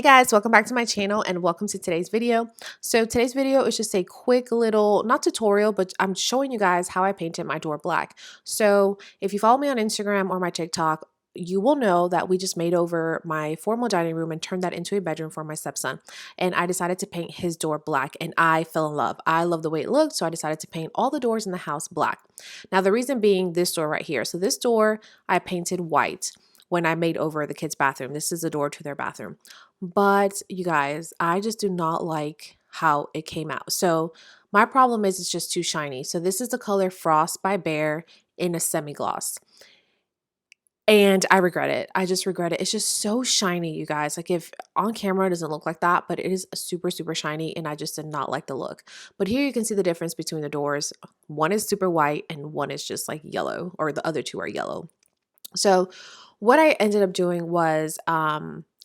Hey guys, welcome back to my channel and welcome to today's video. So today's video is just a quick little, not tutorial, but I'm showing you guys how I painted my door black. So if you follow me on Instagram or my TikTok, you will know that we just made over my formal dining room and turned that into a bedroom for my stepson. And I decided to paint his door black and I fell in love. I love the way it looked, so I decided to paint all the doors in the house black. Now the reason being this door right here. So this door I painted white when I made over the kids' bathroom. This is the door to their bathroom. But you guys, I just do not like how it came out. So my problem is it's just too shiny. So this is the color Frost by Bear in a semi-gloss. And I regret it. I just regret it. It's just so shiny, you guys. Like if on camera it doesn't look like that, but it is super, super shiny and I just did not like the look. But here you can see the difference between the doors. One is super white and one is just like yellow, or the other two are yellow. So what I ended up doing was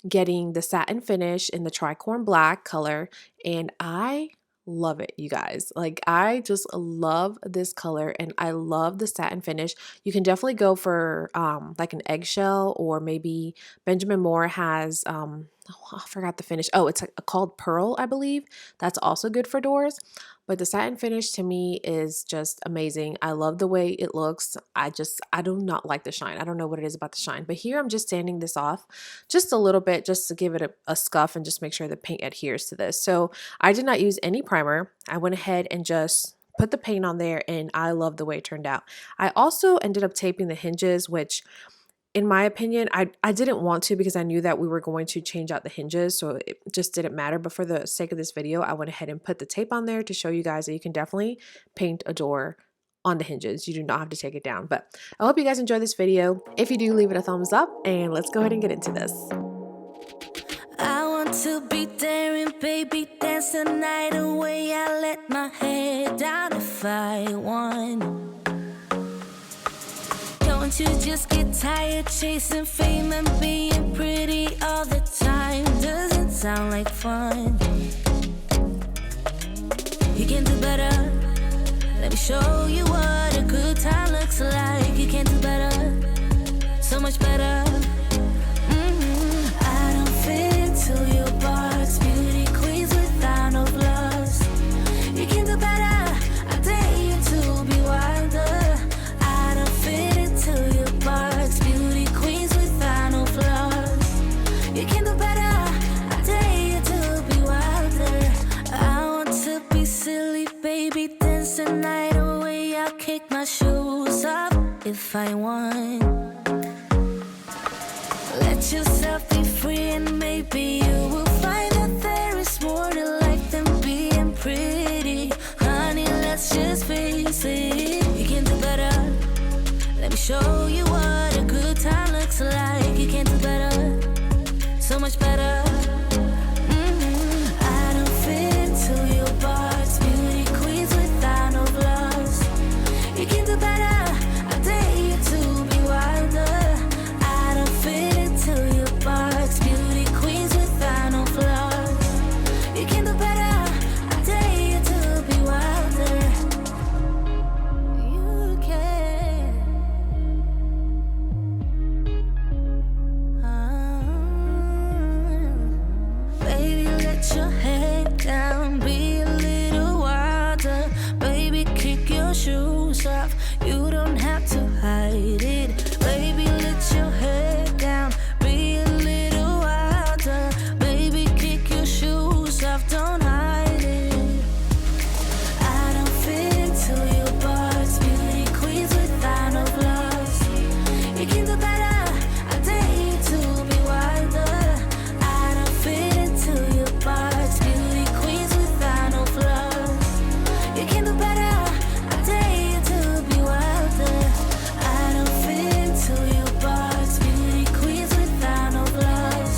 getting the satin finish in the Tricorn black color, and I love it, you guys. Like I just love this color and I love the satin finish. You can definitely go for like an eggshell, or maybe Benjamin Moore has oh, I forgot the finish. Oh, it's called Pearl, I believe. That's also good for doors. But the satin finish to me is just amazing. I love the way it looks. I do not like the shine. I don't know what it is about the shine. But here I'm just sanding this off just a little bit, just to give it a scuff and just make sure the paint adheres to this. So I did not use any primer. I went ahead and just put the paint on there and I love the way it turned out. I also ended up taping the hinges, which in my opinion, I didn't want to because I knew that we were going to change out the hinges, so it just didn't matter. But for the sake of this video, I went ahead and put the tape on there to show you guys that you can definitely paint a door on the hinges. You do not have to take it down. But I hope you guys enjoy this video. If you do, leave it a thumbs up and let's go ahead and get into this. I want to be there and baby dance the night away. I let my head down if I want. Don't you just get tired chasing fame and being pretty all the time? Doesn't sound like fun. You can do better. Let me show you what a good time looks like. You can do better, so much better. I don't fit into your box. Beauty queens without no flaws. You can do better. I dare you to be wilder. I don't fit into your box. Beauty queens without no flaws. You can do better. I dare you to be wilder. I want to be silly, baby. Dance the night away. I'll kick my shoes off if I want. Let yourself be free and maybe you will find that there is more to life than being pretty. Honey, let's just face it. You can do better. Let me show you what a good time looks like. You can do better, so much better. I don't fit into your box. Beauty queens without no flaws. You can do better. I dare you to be wilder. I don't fit into your box. Beauty queens without no flaws. You can do better. I dare you to be wilder. You can. Baby, let your head down. Be a little wilder. Baby, kick your shoes off. You don't have to hide it. Baby, let your head down. Be a little wilder. Baby, kick your shoes off. Don't hide it. I don't fit into your box. Beauty queens without no flaws. You can do better. I dare you to be wilder. I don't fit into your box. Beauty queens without no flaws. You can do better. I dare you to be wilder. I don't fit into your box. Beauty queens without no flaws.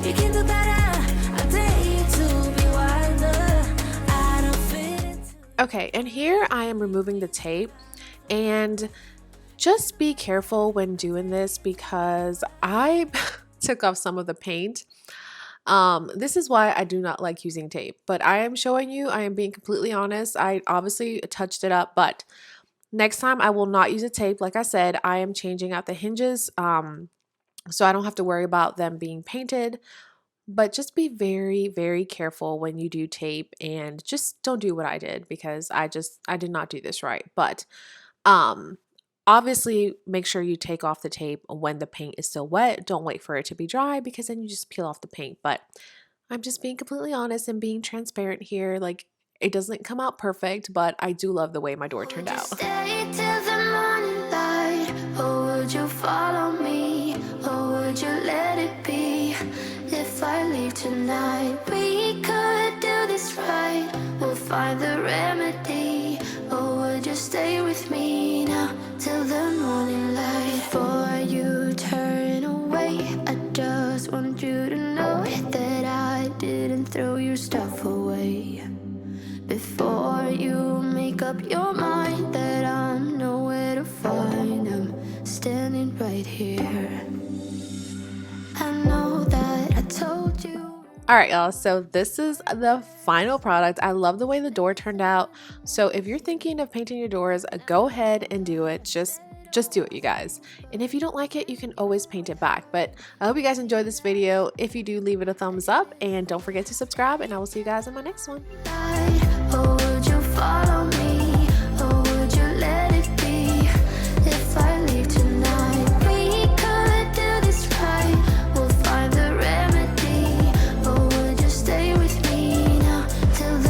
You can do better. I dare you to be wilder. I don't fit into. Okay, and here I am removing the tape, and just be careful when doing this because I took off some of the paint. This is why I do not like using tape, but I am showing you, I am being completely honest. I obviously touched it up, but next time I will not use a tape. Like I said, I am changing out the hinges so I don't have to worry about them being painted. But just be very, very careful when you do tape, and just don't do what I did, because I did not do this right. But um obviously make sure you take off the tape when the paint is still wet. Don't wait for it to be dry, because then you just peel off the paint. But I'm just being completely honest and being transparent here. Like, it doesn't come out perfect, but I do love the way my door turned out. Stay till the morning light, or would you follow me, or would you let it be? If I leave tonight, we could do this right. We'll find the remedy, or would you stay with me now till the morning light? Before you turn away, I just want you to know that I didn't throw your stuff away. Before you make up your mind that I'm nowhere to find, I'm standing right here. I know that I told you. All right, y'all, so this is the final product. I love the way the door turned out. So if you're thinking of painting your doors, go ahead and do it. Just do it, you guys. And if you don't like it, you can always paint it back. But I hope you guys enjoyed this video. If you do, leave it a thumbs up, and don't forget to subscribe, and I will see you guys in my next one. Or would you follow